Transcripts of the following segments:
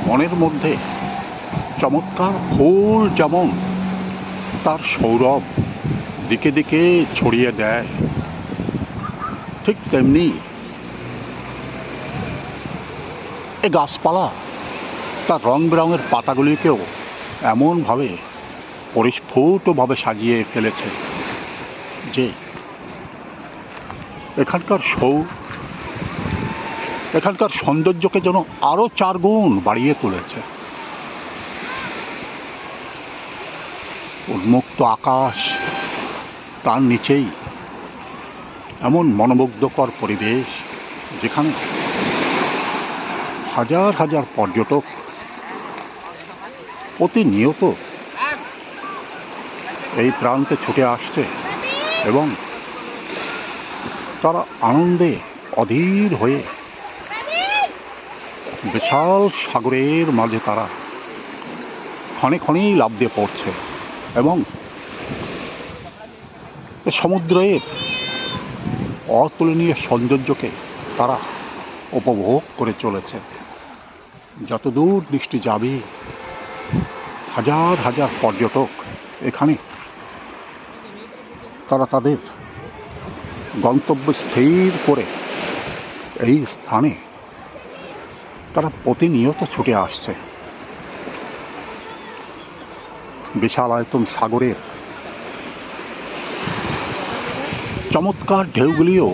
মনের মধ্যে চমৎকার ফুল যেমন তার সৌরভ দিকে দিকে ছড়িয়ে দেয়, ঠিক তেমনি এই গাছপালা তার রং বেরঙের পাতাগুলিকেও এমনভাবে পরিস্ফুটভাবে সাজিয়ে ফেলেছে যে এখানকার সৌন্দর্যকে যেন আরো 4 গুণ বাড়িয়ে তুলেছে। উন্মুক্ত আকাশ, তার নিচেই এমন মনোমুগ্ধকর পরিবেশ যেখানে হাজার হাজার পর্যটক প্রতিনিয়ত এই প্রান্তে ছুটে আসছে এবং তারা আনন্দে অধীর হয়ে বিশাল সাগরের মাঝে তারা ক্ষণে ক্ষণেই লাফ দিয়ে পড়ছে এবং সমুদ্রের অতুলনীয় সৌন্দর্যকে তারা উপভোগ করে চলেছে। যতদূর দৃষ্টি যাবে হাজার হাজার পর্যটক এখানে তারা তাদের গন্তব্য স্থির করে এই স্থানে তারা প্রতিনিয়ত ছুটে আসছে। বিশাল আয়তন সাগরের চমৎকার ঢেউগুলিও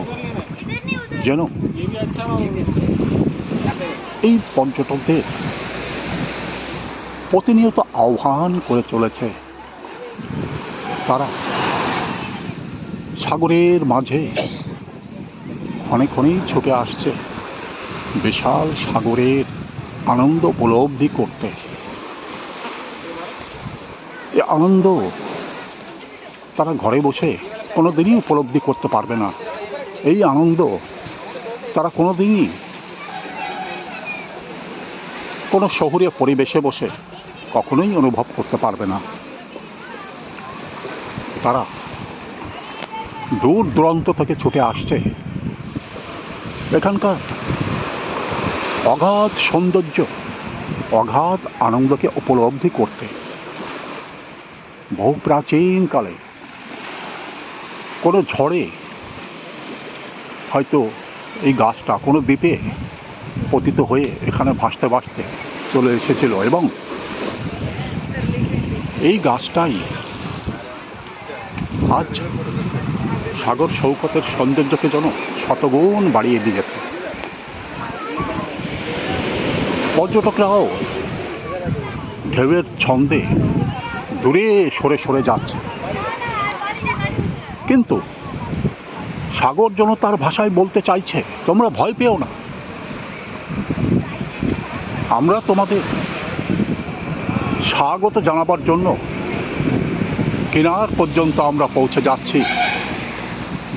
যেন এই পর্যটকদের প্রতিনিয়ত আহ্বান করে চলেছে। তারা সাগরের মাঝে ক্ষণে ক্ষণেই ছুটে আসছে বিশাল সাগরের আনন্দ উপলব্ধি করতে। এই আনন্দ তারা ঘরে বসে কোনোদিনই উপলব্ধি করতে পারবে না। এই আনন্দ তারা কোনোদিনই কোনো শহুরে পরিবেশে বসে কখনোই অনুভব করতে পারবে না। তারা দূর দূরান্ত থেকে ছুটে আসছে এখানকার অগাধ সৌন্দর্য, অগাধ আনন্দকে উপলব্ধি করতে। বহু প্রাচীনকালে কোনো ঝড়ে হয়তো এই গাছটা কোনো দ্বীপে পতিত হয়ে এখানে ভাসতে ভাসতে চলে এসেছিল এবং এই গাছটাই আজ সাগর সৈকতের সৌন্দর্যকে যেন শতগুণ বাড়িয়ে দিয়েছে। পর্যটকরাও ঢেউয়ের ছন্দে দূরে সরে সরে যাচ্ছে, কিন্তু সাগর যেন তার ভাষায় বলতে চাইছে, তোমরা ভয় পেও না, আমরা তোমাদের স্বাগত জানাবার জন্য কিনার পর্যন্ত আমরা পৌঁছে যাচ্ছি।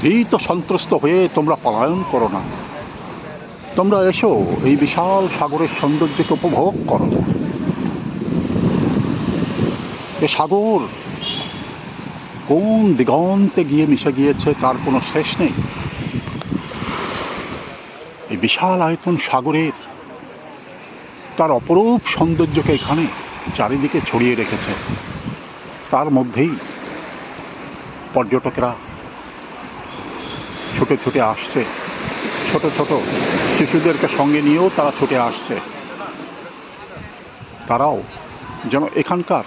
ভীত সন্ত্রস্ত হয়ে তোমরা পলায়ন করো না, তোমরা এসো এই বিশাল সাগরের সৌন্দর্যকে উপভোগ করো। এ সাগর কোন দিগন্তে গিয়ে মিশে গিয়েছে তার কোনো শেষ নেই। এই বিশাল আয়তন সাগরের তার অপরূপ সৌন্দর্যকে এখানে চারিদিকে ছড়িয়ে রেখেছে। তার মধ্যেই পর্যটকেরা ছুটে ছুটে আসছে, ছোট ছোট শিশুদেরকে সঙ্গে নিয়েও তারা ছুটে আসছে। তারাও যেন এখানকার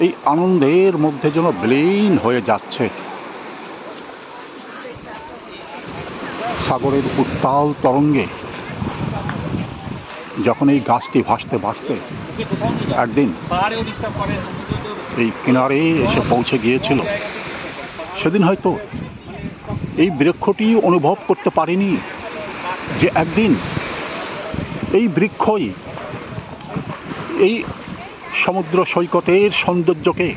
এই আনন্দের মধ্যে যেন বিলীন হয়ে যাচ্ছে। সাগরের উত্তাল তরঙ্গে যখন এই গাছটি ভাসতে ভাসতে একদিন এই কিনারে এসে পৌঁছে গিয়েছিল, সেদিন হয়তো এই বৃক্ষটি অনুভব করতে পারেনি যে একদিন এই বৃক্ষই এই সমুদ্র সৈকতের সৌন্দর্যকে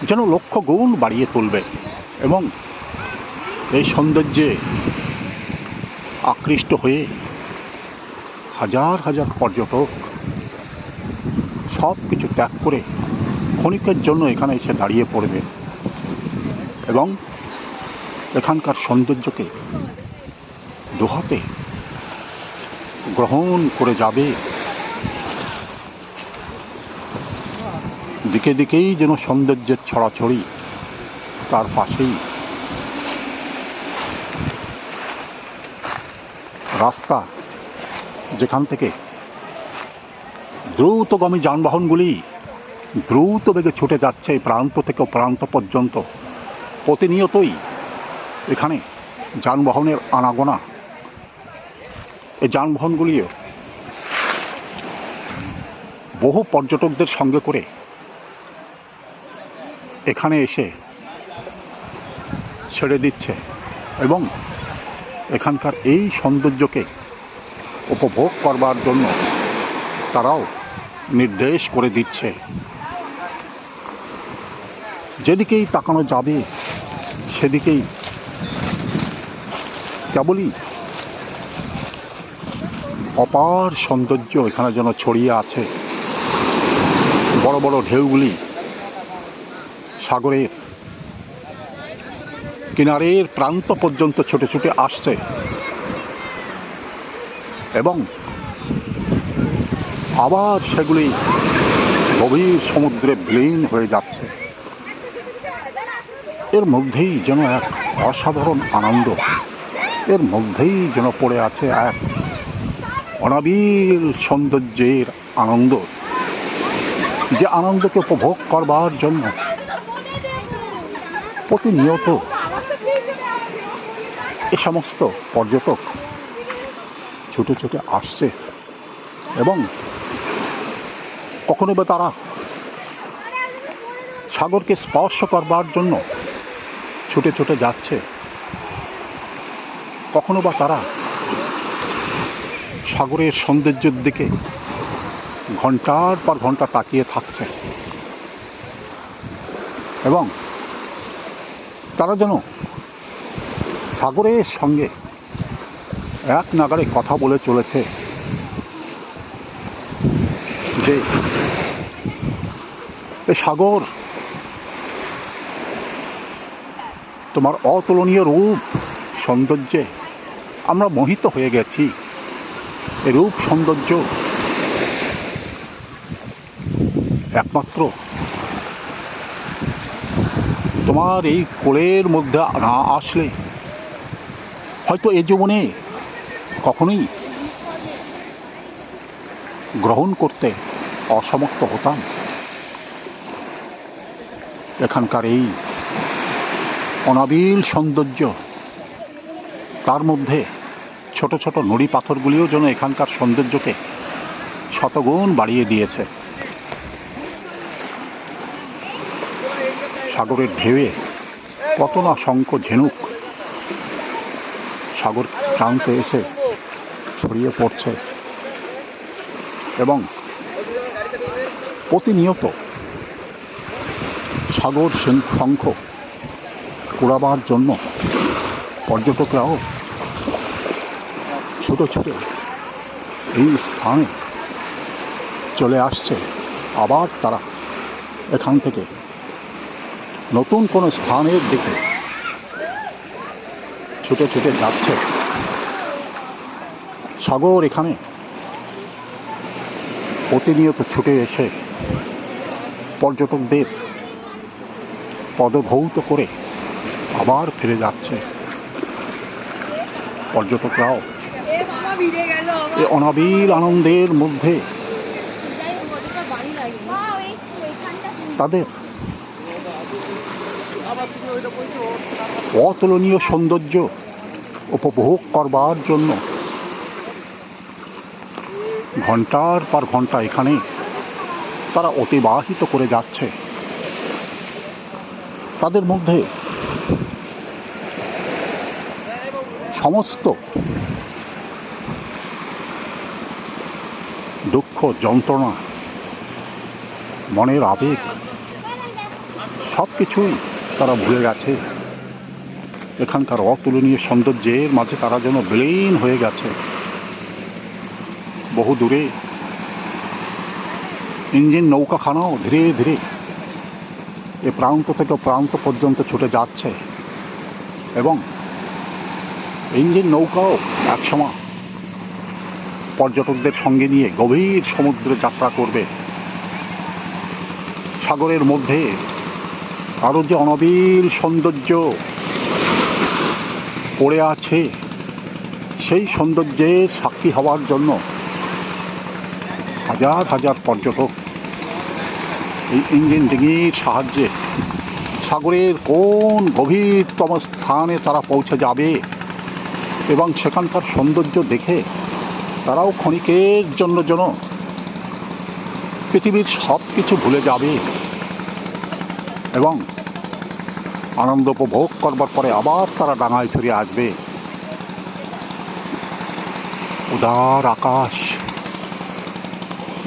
যেন লক্ষ গুণ বাড়িয়ে তুলবে এবং এই সৌন্দর্যে আকৃষ্ট হয়ে হাজার হাজার পর্যটক সব কিছু ত্যাগ করে ক্ষণিকের জন্য এখানে এসে দাঁড়িয়ে পড়বে এবং এখানকার সৌন্দর্যকে দুহাতে গ্রহণ করে যাবে দিকে দিকেই যেন সৌন্দর্যের ছড়াছড়ি। তার পাশেই রাস্তা, যেখান থেকে দ্রুতগামী যানবাহনগুলি দ্রুত বেগে ছুটে যাচ্ছে প্রান্ত থেকে প্রান্ত পর্যন্ত। প্রতিনিয়তই এখানে যানবাহনের আনাগোনা। এই যানবাহনগুলিও বহু পর্যটকদের সঙ্গে করে এখানে এসে ছেড়ে দিচ্ছে এবং এখানকার এই সৌন্দর্যকে উপভোগ করবার জন্য তারাও নির্দেশ করে দিচ্ছে। যেদিকেই তাকানো যাবে সেদিকেই কেবলই অপার সৌন্দর্য এখানে যেন ছড়িয়ে আছে। বড় বড় ঢেউগুলি সাগরের কিনারের প্রান্ত পর্যন্ত ছুটে ছুটে আসছে এবং আবার সেগুলি গভীর সমুদ্রে বিলীন হয়ে যাচ্ছে। এর মধ্যেই যেন এক অসাধারণ আনন্দ, এর মধ্যেই যেন পড়ে আছে এক অনাবিল সৌন্দর্যের আনন্দ, যে আনন্দকে উপভোগ করবার জন্য প্রতিনিয়ত এ সমস্ত পর্যটক ছুটে ছুটে আসছে এবং কখনো বা তারা সাগরকে স্পর্শ করবার জন্য ছুটে ছুটে যাচ্ছে, কখনো বা তারা সাগরের সৌন্দর্যের দিকে ঘন্টার পর ঘন্টা তাকিয়ে থাকছে এবং তারা যেন সাগরের সঙ্গে এক নাগাড়ে কথা বলে চলেছে যে এ সাগর তোমার অতুলনীয় রূপ সৌন্দর্যে আমরা মোহিত হয়ে গেছি। এ রূপ সৌন্দর্য একমাত্র তোমার এই কোলের মধ্যে না আসলে হয়তো এ জীবনে কখনোই গ্রহণ করতে অসমর্থ হতাম। এখানকার এই অনাবিল সৌন্দর্য, তার মধ্যে ছোট ছোট নুড়ি পাথরগুলিও যেন এখানকার সৌন্দর্যকে শতগুণ বাড়িয়ে দিয়েছে। সাগরের ঢেউয়ে কত না শঙ্খ ঝিনুক সাগর প্রান্তে এসে ছড়িয়ে পড়ছে এবং প্রতিনিয়ত সাগর শঙ্খ কুড়াবার জন্য পর্যটকরাও ছুটে ছুটে এই স্থানে চলে আসছে। আবার তারা এখান থেকে নতুন কোনো স্থানের দিকে ছুটে ছুটে যাচ্ছে। সাগর এখানে প্রতিনিয়ত ছুটে এসে পর্যটকদের পদভৌত করে আবার ফিরে যাচ্ছে। পর্যটকরাও এই অনাবিল আনন্দের মধ্যে তাদের অতুলনীয় সৌন্দর্য উপভোগ করবার জন্য ঘন্টার পর ঘন্টা এখানে তারা অতিবাহিত করে যাচ্ছে। তাদের মধ্যে সমস্ত দুঃখ, যন্ত্রণা, মনের আবেগ সব কিছুই তারা ভুলে গেছে। এখানকার অতুলনীয় সৌন্দর্যের মাঝে তারা যেন বিলীন হয়ে গেছে। বহু দূরে ইঞ্জিন নৌকাখানাও ধীরে ধীরে এ প্রান্ত থেকে প্রান্ত পর্যন্ত ছুটে যাচ্ছে এবং ইঞ্জিন নৌকাও একসময় পর্যটকদের সঙ্গে নিয়ে গভীর সমুদ্রে যাত্রা করবে। সাগরের মধ্যে আরও যে অনবিল সৌন্দর্য পড়ে আছে, সেই সৌন্দর্যের সাক্ষী হওয়ার জন্য হাজার হাজার পর্যটক এই ইঞ্জিন ডিঙির সাহায্যে সাগরের কোন গভীরতম স্থানে তারা পৌঁছে যাবে এবং সেখানকার সৌন্দর্য দেখে তারাও ক্ষণিকের জন্য যেন পৃথিবীর সব কিছু ভুলে যাবে এবং আনন্দ উপভোগ করবার পরে আবার তারা ডাঙায় ফিরে আসবে। উদার আকাশ,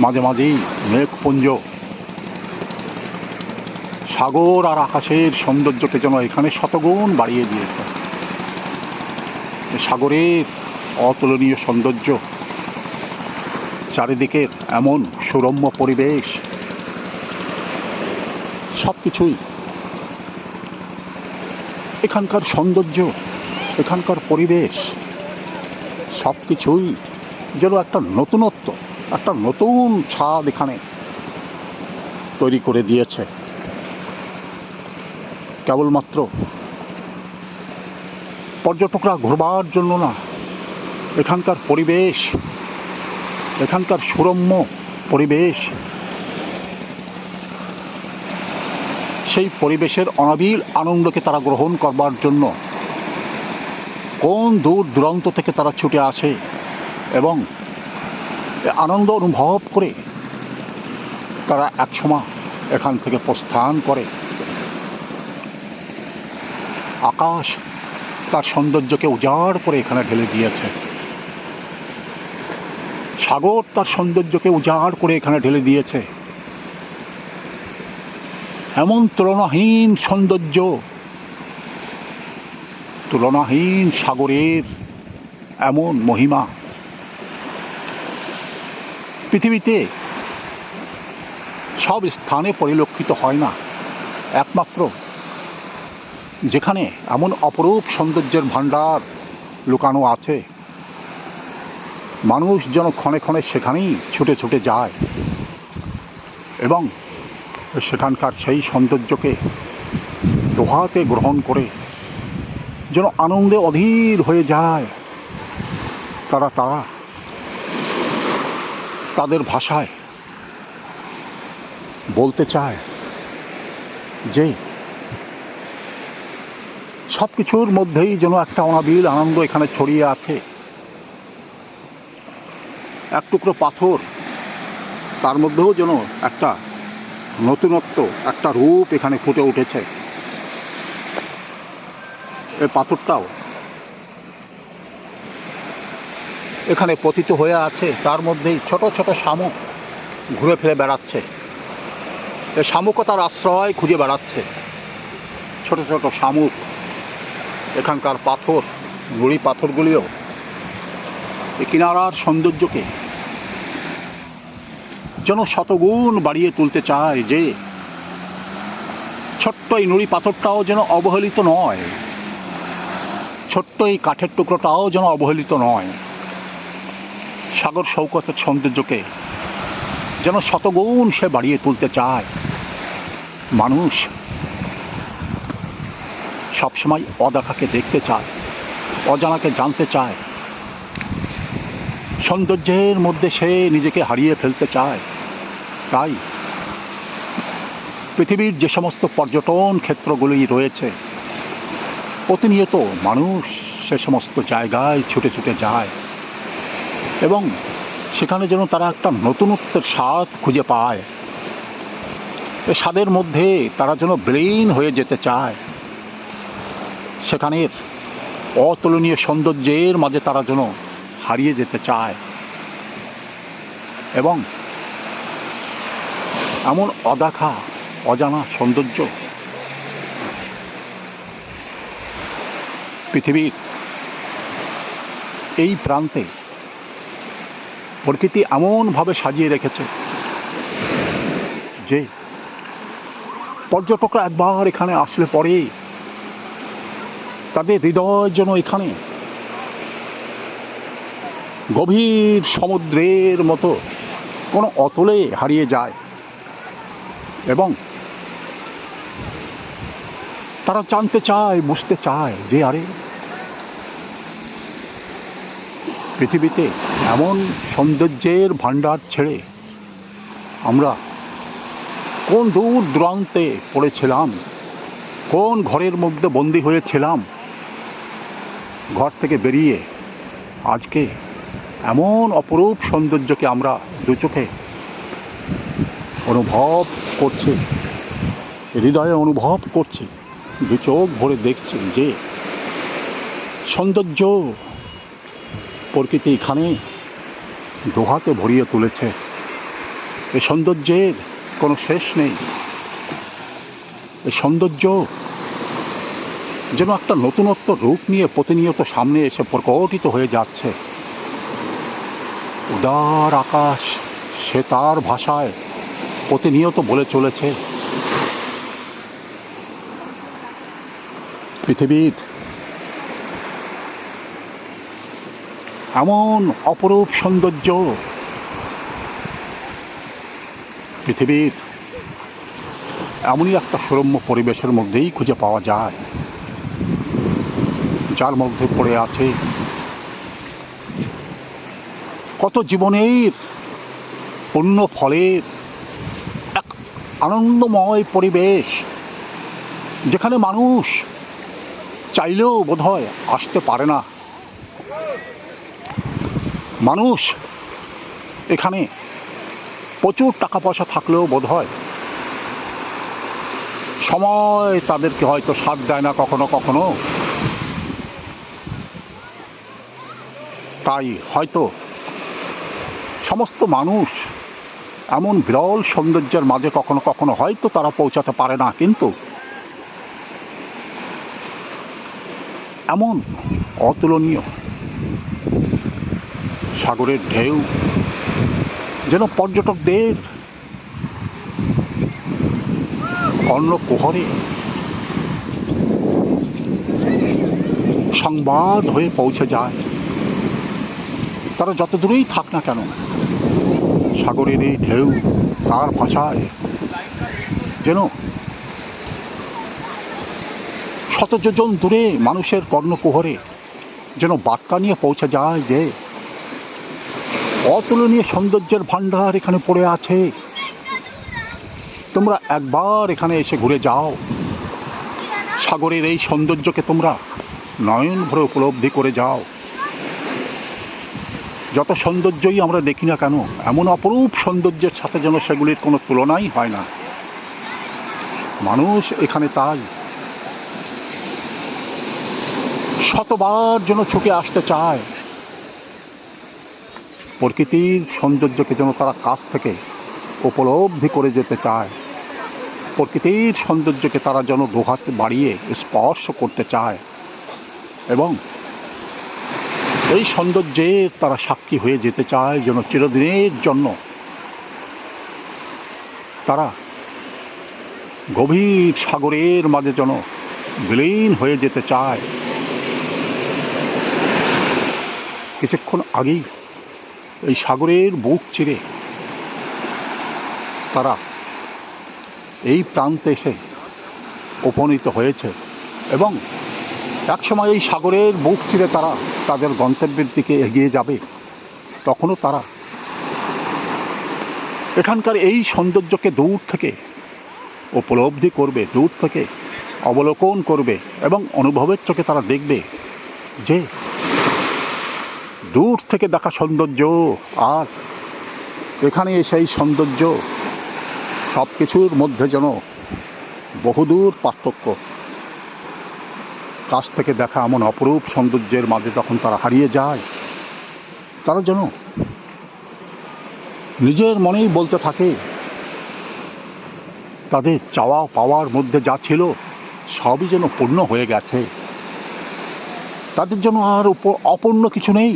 মাঝে মাঝেই মেঘপুঞ্জ, সাগর আর আকাশের সৌন্দর্যকে যেন এখানে শতগুণ বাড়িয়ে দিয়েছে। সাগরের অতুলনীয় সৌন্দর্য, চারিদিকের এমন সুরম্য পরিবেশ, সব কিছুই এখানকার সৌন্দর্য, এখানকার পরিবেশ সব কিছুই যেন একটা নতুনত্ব, একটা নতুন ছাদ এখানে তৈরি করে দিয়েছে। কেবলমাত্র পর্যটকরা ঘুরবার জন্য না, এখানকার পরিবেশ, এখানকার সুরম্য পরিবেশ, সেই পরিবেশের অনাবিল আনন্দকে তারা গ্রহণ করবার জন্য কোন দূর দূরান্ত থেকে তারা ছুটে আসে এবং আনন্দ অনুভব করে তারা একসময় এখান থেকে প্রস্থান করে। আকাশ তার সৌন্দর্যকে উজাড় করে এখানে ঢেলে দিয়েছে, সাগর তার সৌন্দর্যকে উজাড় করে এখানে ঢেলে দিয়েছে। এমন তুলনাহীন সৌন্দর্য, তুলনাহীন সাগরের এমন মহিমা পৃথিবীতে সব স্থানে পরিলক্ষিত হয় না। একমাত্র যেখানে এমন অপরূপ সৌন্দর্যের ভাণ্ডার লুকানো আছে, মানুষ যেন ক্ষণে ক্ষণে সেখানেই ছুটে ছুটে যায় এবং সেখানকার সেই সৌন্দর্যকে দোহাতে গ্রহণ করে যেন আনন্দে অধীর হয়ে যায়। তারা তাদের ভাষায় বলতে চায় যে সব কিছুর মধ্যেই যেন একটা অনাবিল আনন্দ এখানে ছড়িয়ে আছে। এক টুকরো পাথর, তার মধ্যেও যেন একটা নতুনত্ব, একটা রূপ এখানে ফুটে উঠেছে। এই পাথরটাও এখানে পতিত হয়ে আছে, তার মধ্যেই ছোট ছোট শামুক ঘুরে ফিরে বেড়াচ্ছে। এই শামুকও তার আশ্রয় খুঁজে বেড়াচ্ছে। ছোট ছোট শামুক, এখানকার পাথর, নুড়ি পাথরগুলিও এই কিনারার সৌন্দর্যকে যেন শতগুণ বাড়িয়ে তুলতে চায়, যে ছোট্ট এই নুড়ি পাথরটাও যেন অবহেলিত নয়, ছোট্ট এই কাঠের টুকরোটাও যেন অবহেলিত নয়। সাগর সৈকতের সৌন্দর্যকে যেন শতগুণ সে বাড়িয়ে তুলতে চায়। মানুষ সবসময় অদেখাকে দেখতে চায়, অজানাকে জানতে চায়, সৌন্দর্যের মধ্যে সে নিজেকে হারিয়ে ফেলতে চায়। তাই পৃথিবীর যে সমস্ত পর্যটন ক্ষেত্রগুলি রয়েছে, প্রতিনিয়ত মানুষ সে সমস্ত জায়গায় ছুটে ছুটে যায় এবং সেখানে যেন তারা একটা নতুনত্বের স্বাদ খুঁজে পায়। এ স্বাদের মধ্যে তারা যেন বিলীন হয়ে যেতে চায়। সেখানের অতুলনীয় সৌন্দর্যের মাঝে তারা যেন হারিয়ে যেতে চায় এবং এমন অদেখা অজানা সৌন্দর্য পৃথিবীর এই প্রান্তে প্রকৃতি এমনভাবে সাজিয়ে রেখেছে যে পর্যটকরা একবার এখানে আসলে পরে তাদের হৃদয় যেন এখানে গভীর সমুদ্রের মতো কোনো অতলে হারিয়ে যায় এবং তারা জানতে চায়, বুঝতে চায় যে আরে পৃথিবীতে এমন সৌন্দর্যের ভাণ্ডার ছেড়ে আমরা কোন দূর দূরান্তে পড়েছিলাম, কোন ঘরের মধ্যে বন্দী হয়েছিলাম, ঘর থেকে বেরিয়ে আজকে এমন অপরূপ সৌন্দর্যকে আমরা দু চোখে অনুভব করছি, হৃদয়ে অনুভব করছি, দু চোখ ভরে দেখছি যে সৌন্দর্য প্রকৃতি এখানে দোহাতে ভরিয়ে তুলেছে। এই সৌন্দর্যের কোনো শেষ নেই। এই সৌন্দর্য যেন একটা নতুনত্ব রূপ নিয়ে প্রতিনিয়ত সামনে এসে প্রকটিত হয়ে যাচ্ছে। উদার আকাশ সে তার ভাষায় প্রতিনিয়ত বলে চলেছে পৃথিবীর এমন অপরূপ সৌন্দর্য পৃথিবীর এমনই একটা সুরম্য পরিবেশের মধ্যেই খুঁজে পাওয়া যায়, যার মধ্যে পড়ে আছে কত জীবনের পুণ্য ফলের এক আনন্দময় পরিবেশ, যেখানে মানুষ চাইলেও বোধহয় আসতে পারে না। মানুষ এখানে প্রচুর টাকা পয়সা থাকলেও বোধহয় সময় তাদেরকে হয়তো সাথ দেয় না কখনো কখনো। তাই হয়তো সমস্ত মানুষ এমন বিরল সৌন্দর্যের মাঝে কখনো কখনো হয়তো তারা পৌঁছাতে পারে না, কিন্তু এমন অতুলনীয় সাগরের ঢেউ যেন পর্যটকদের কর্ণকুহরে সংবাদ হয়ে পৌঁছে যায়। তারা যত দূরেই থাক না কেন, সাগরের এই ঢেউ তার ভাষায় যেন শত যোজন দূরে মানুষের কর্ণকুহরে যেন বার্তা নিয়ে পৌঁছে যায় যে অতুলনীয় সৌন্দর্যের ভাণ্ডার এখানে পড়ে আছে, তোমরা একবার এখানে এসে ঘুরে যাও, সাগরের এই সৌন্দর্যকে তোমরা নয়ন ভরে উপলব্ধি করে যাও। যত সৌন্দর্যই আমরা দেখি না কেন, এমন অপরূপ সৌন্দর্যের সাথে যেন সেগুলির কোনো তুলনাই হয় না। মানুষ এখানে তাই শতবার যেন ছুটে আসতে চায়, প্রকৃতির সৌন্দর্যকে যেন তারা কাছ থেকে উপলব্ধি করে যেতে চায়, প্রকৃতির সৌন্দর্যকে তারা যেন দুহাত বাড়িয়ে স্পর্শ করতে চায় এবং এই সৌন্দর্যের তারা সাক্ষী হয়ে যেতে চায়, যেন চিরদিনের জন্য তারা গভীর সাগরের মাঝে যেন বিলীন হয়ে যেতে চায়। কিছুক্ষণ আগেই এই সাগরের বুক চিরে তারা এই প্রান্তে এসে উপনীত হয়েছে এবং একসময় এই সাগরের বুক চিরে তারা তাদের গন্তব্যের দিকে এগিয়ে যাবে। তখনও তারা এখানকার এই সৌন্দর্যকে দূর থেকে উপলব্ধি করবে, দূর থেকে অবলোকন করবে এবং অনুভবের চোখে তারা দেখবে যে দূর থেকে দেখা সৌন্দর্য আর এখানে এসে এই সৌন্দর্য সব কিছুর মধ্যে যেন বহুদূর পার্থক্য। কাছ থেকে দেখা এমন অপরূপ সৌন্দর্যের মাঝে যখন তারা হারিয়ে যায়, তারা যেন নিজের মনেই বলতে থাকে তাদের চাওয়া পাওয়ার মধ্যে যা ছিল সবই যেন পূর্ণ হয়ে গেছে, তাদের যেন আর অপূর্ণ কিছু নেই।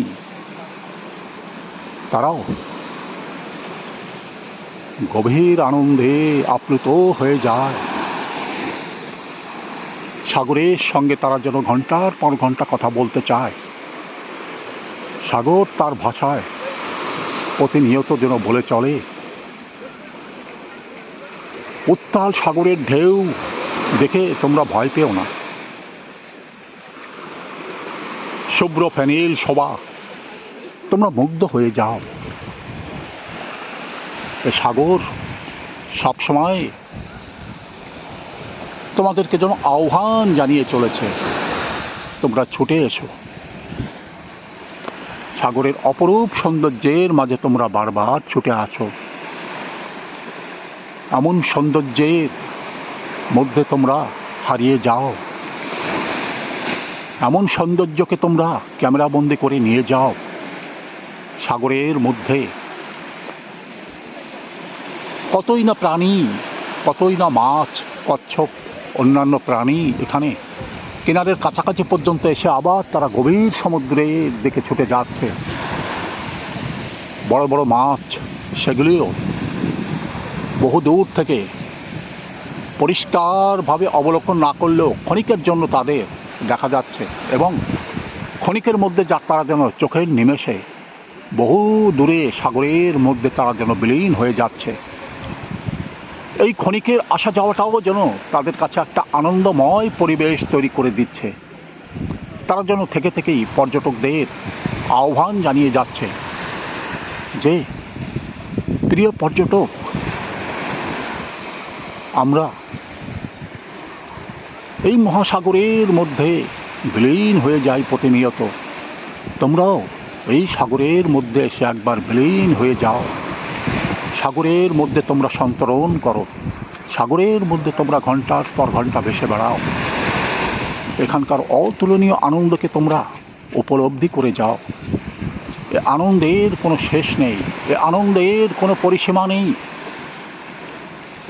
তারাও গভীর আনন্দে আপ্লুত হয়ে যায়। সাগরের সঙ্গে তারা যেন ঘন্টার পর ঘন্টা কথা বলতে চায়। সাগর তার ভাষায় প্রতিনিয়ত যেন বলে চলে। উত্তাল সাগরের ঢেউ দেখে তোমরা ভয় পেও না। শুভ্র ফেনিল শোভা, তোমরা মুগ্ধ হয়ে যাও। এ সাগর সবসময় তোমাদেরকে যেন আহ্বান জানিয়ে চলেছে, তোমরা ছুটে এসো। সাগরের অপরূপ সৌন্দর্যের মাঝে তোমরা বারবার ছুটে আসো। এমন সৌন্দর্যের মধ্যে তোমরা হারিয়ে যাও, এমন সৌন্দর্যকে তোমরা ক্যামেরাবন্দি করে নিয়ে যাও। সাগরের মধ্যে কতই না প্রাণী, কতই না মাছ, কচ্ছপ, অন্যান্য প্রাণী এখানে কিনারের কাছাকাছি পর্যন্ত এসে আবার তারা গভীর সমুদ্রের দিকে ছুটে যাচ্ছে। বড় বড় মাছ সেগুলিও বহু দূর থেকে পরিষ্কারভাবে অবলোকন না করলেও ক্ষণিকের জন্য তাদের দেখা যাচ্ছে, এবং ক্ষণিকের মধ্যে যা তারা যেন চোখের নিমেষে বহু দূরে সাগরের মধ্যে তারা যেন বিলীন হয়ে যাচ্ছে। এই ক্ষণিকের আসা যাওয়াটাও যেন তাদের কাছে একটা আনন্দময় পরিবেশ তৈরি করে দিচ্ছে। তারা যেন থেকে থেকেই পর্যটকদের আহ্বান জানিয়ে যাচ্ছে যে, প্রিয় পর্যটক, আমরা এই মহাসাগরের মধ্যে বিলীন হয়ে যাই প্রতিনিয়ত। তোমরাও এই সাগরের মধ্যে এসে একবার বিলীন হয়ে যাও। সাগরের মধ্যে তোমরা সন্তরণ করো, সাগরের মধ্যে তোমরা ঘন্টার পর ঘন্টা ভেসে বেড়াও। এখানকার অতুলনীয় আনন্দকে তোমরা উপলব্ধি করে যাও। এ আনন্দের কোনো শেষ নেই, এ আনন্দের কোনো পরিসীমা নেই,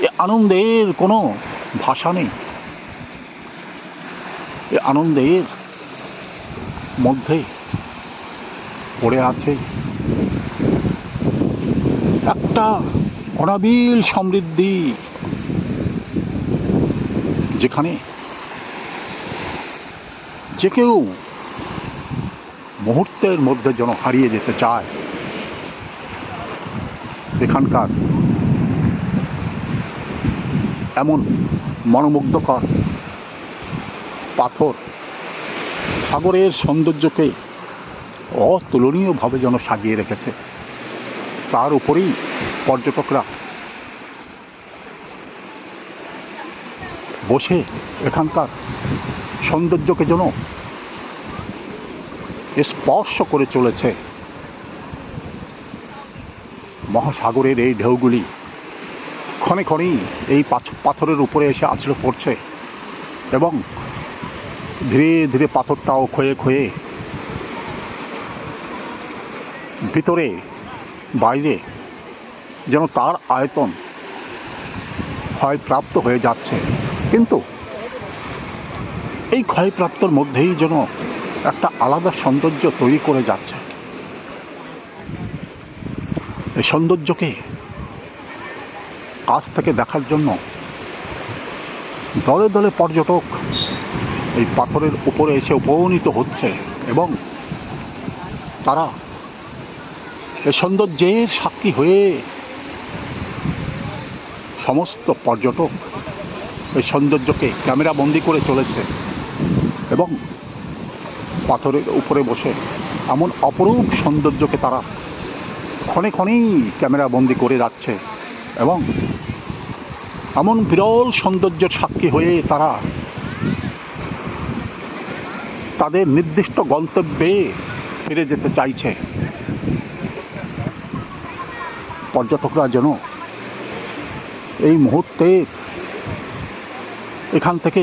এ আনন্দের কোনো ভাষা নেই। এ আনন্দের মধ্যে পড়ে আছে একটা অনাবিল সমৃদ্ধি, যেখানে যে কেউ মুহূর্তের মধ্যে যেন হারিয়ে যেতে চায়। এখানকার এমন মনোমুগ্ধকর পাথর সাগরের সৌন্দর্যকে অতুলনীয়ভাবে যেন সাজিয়ে রেখেছে। তার উপরেই পর্যটকরা বসে এখানকার সৌন্দর্যকে যেন স্পর্শ করে চলেছে। মহাসাগরের এই ঢেউগুলি ক্ষণে ক্ষণেই এই পাথরের উপরে এসে আছড়ে পড়ছে, এবং ধীরে ধীরে পাথরটাও ক্ষয়ে ক্ষয়ে ভিতরে বাইরে যেন তার আয়তন ক্ষয়প্রাপ্ত হয়ে যাচ্ছে। কিন্তু এই ক্ষয়প্রাপ্তর মধ্যেই যেন একটা আলাদা সৌন্দর্য তৈরি করে যাচ্ছে। এই সৌন্দর্যকে কাছ থেকে দেখার জন্য দলে দলে পর্যটক এই পাথরের উপরে এসে উপনীত হচ্ছে, এবং তারা এই সৌন্দর্যের সাক্ষী হয়ে সমস্ত পর্যটক এই সৌন্দর্যকে ক্যামেরাবন্দি করে চলেছে, এবং পাথরের উপরে বসে এমন অপরূপ সৌন্দর্যকে তারা ক্ষণে ক্ষণেই ক্যামেরাবন্দি করে যাচ্ছে, এবং এমন বিরল সৌন্দর্যের সাক্ষী হয়ে তারা তাদের নির্দিষ্ট গন্তব্যে ফিরে যেতে চাইছে। পর্যটকরা যেন এই মুহূর্তে এখান থেকে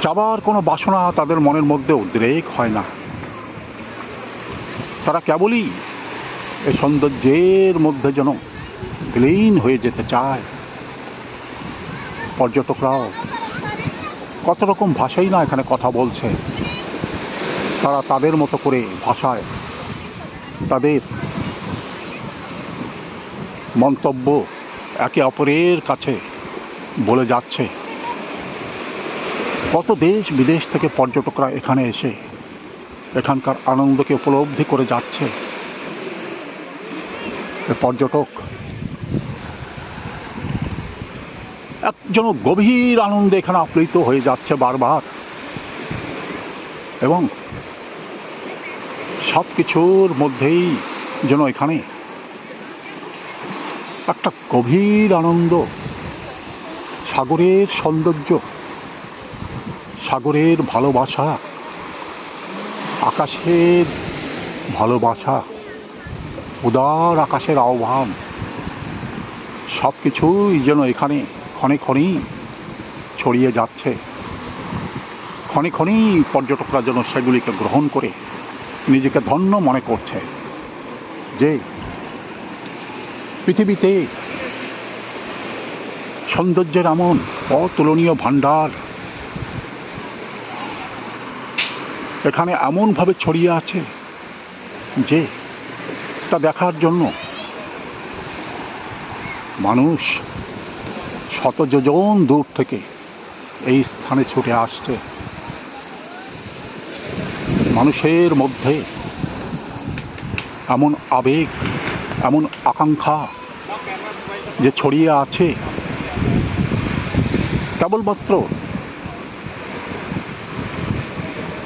যাবার কোনো বাসনা তাদের মনের মধ্যে উদ্রেক হয় না। তারা কেবলই এই সৌন্দর্যের মধ্যে যেন বিলীন হয়ে যেতে চায়। পর্যটকরাও কত রকম ভাষাই না এখানে কথা বলছে। তারা তাদের মতো করে ভাষায় তাদের মন্তব্য একে অপরের কাছে বলে যাচ্ছে। কত দেশ বিদেশ থেকে পর্যটকরা এখানে এসে এখানকার আনন্দকে উপলব্ধি করে যাচ্ছে। পর্যটক যেন গভীর আনন্দে এখানে আপ্লুত হয়ে যাচ্ছে বারবার, এবং সব কিছুর মধ্যেই যেন এখানে একটা গভীর আনন্দ, সাগরের সৌন্দর্য, সাগরের ভালোবাসা, আকাশের ভালোবাসা, উদার আকাশের আহ্বান, সব কিছুই যেন এখানে ক্ষণে ক্ষণেই ছড়িয়ে যাচ্ছে। ক্ষণে ক্ষণেই পর্যটকরা যেন সেগুলিকে গ্রহণ করে নিজেকে ধন্য মনে করছে যে পৃথিবীতে সৌন্দর্যের এমন অতুলনীয় ভাণ্ডার এখানে এমনভাবে ছড়িয়ে আছে যে তা দেখার জন্য মানুষ শত যোজন দূর থেকে এই স্থানে ছুটে আসছে। মানুষের মধ্যে এমন আবেগ, এমন আকাঙ্ক্ষা যে ছড়িয়ে আছে, কেবলমাত্র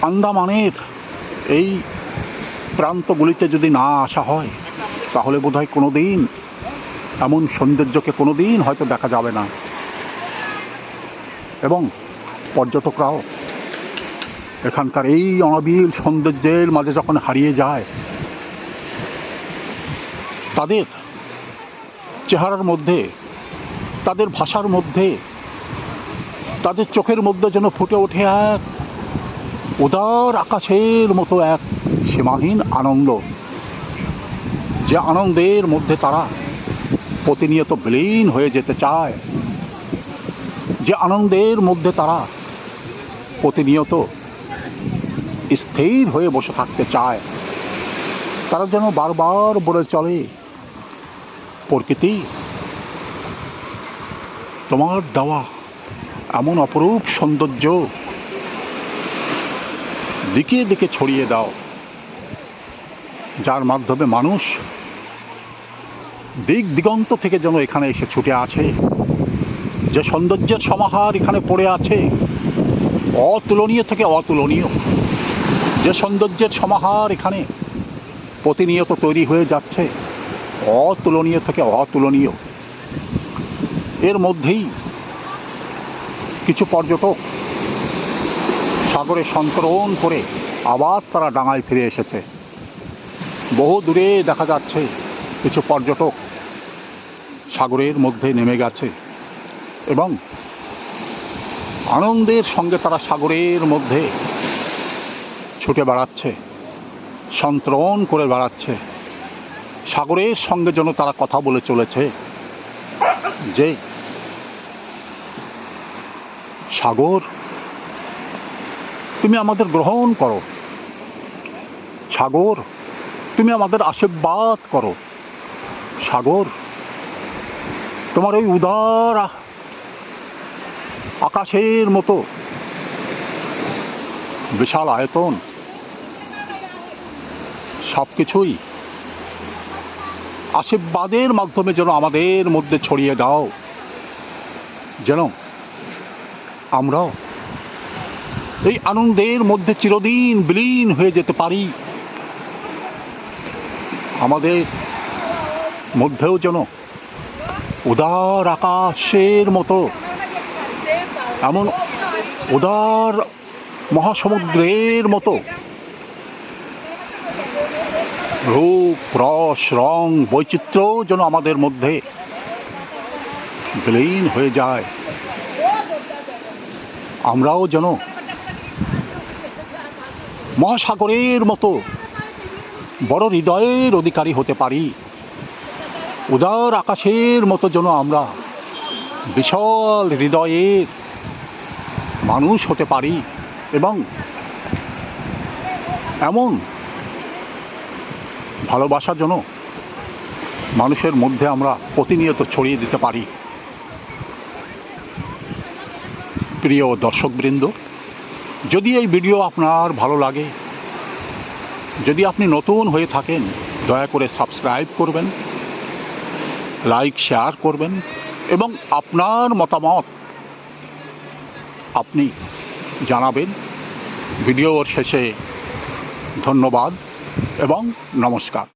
আন্দামানের এই প্রান্তগুলিতে যদি না আসা হয় তাহলে বোধহয় কোনো দিন এমন সৌন্দর্যকে কোনো দিন হয়তো দেখা যাবে না। এবং পর্যটকরাও এখানকার এই অনাবিল সৌন্দর্যের মাঝে যখন হারিয়ে যায়, তাদের চেহারার মধ্যে, তাদের ভাষার মধ্যে, তাদের চোখের মধ্যে যেন ফুটে ওঠে এক উদার আকাশের মতো এক সীমাহীন আনন্দ, যে আনন্দের মধ্যে তারা প্রতিনিয়ত বিলীন হয়ে যেতে চায়, যে আনন্দের মধ্যে তারা প্রতিনিয়ত স্থির হয়ে বসে থাকতে চায়। তারা যেন বারবার বলে চলে, প্রকৃতি তোমার দেওয়া এমন অপরূপ সৌন্দর্য দিকে দিকে ছড়িয়ে দাও, যার মাধ্যমে মানুষ দিক দিগন্ত থেকে যেন এখানে এসে ছুটে আসে। যে সৌন্দর্যের সমাহার এখানে পড়ে আছে, অতুলনীয় থেকে অতুলনীয়, যে সৌন্দর্যের সমাহার এখানে প্রতিনিয়ত তৈরি হয়ে যাচ্ছে, অতুলনীয় থেকে অতুলনীয়, এর মধ্যেই কিছু পর্যটক সাগরে সন্তরণ করে আবার তারা ডাঙায় ফিরে এসেছে। বহু দূরে দেখা যাচ্ছে কিছু পর্যটক সাগরের মধ্যে নেমে গেছে এবং আনন্দের সঙ্গে তারা সাগরের মধ্যে ছুটে বেড়াচ্ছে, সন্তরণ করে বেড়াচ্ছে। সাগরের সঙ্গে যেন তারা কথা বলে চলেছে যে, সাগর তুমি আমাদের গ্রহণ করো, সাগর তুমি আমাদের আশীর্বাদ করো, সাগর তোমার ওই উদার আকাশের মতো বিশাল আয়তন সব কিছুই আশীর্বাদের মাধ্যমে যেন আমাদের মধ্যে ছড়িয়ে দাও, যেন আমরাও এই আনন্দের মধ্যে চিরদিন বিলীন হয়ে যেতে পারি। আমাদের মধ্যেও যেন উদার আকাশের মতো এমন উদার মহাসমুদ্রের মতো রূপ, রস, রং, বৈচিত্র্য যেন আমাদের মধ্যে বিলীন হয়ে যায়। আমরাও যেন মহাসাগরের মতো বড় হৃদয়ের অধিকারী হতে পারি, উদার আকাশের মতো যেন আমরা বিশাল হৃদয়ের মানুষ হতে পারি এবং এমন ভালোবাসা যেন মানুষের মধ্যে আমরা প্রতিনিয়ত ছড়িয়ে দিতে পারি। প্রিয় দর্শকবৃন্দ, যদি এই ভিডিও আপনার ভালো লাগে, যদি আপনি নতুন হয়ে থাকেন, দয়া করে সাবস্ক্রাইব করবেন, লাইক শেয়ার করবেন এবং আপনার মতামত আপনি জানাবেন ভিডিওর শেষে। ধন্যবাদ এবং নমস্কার।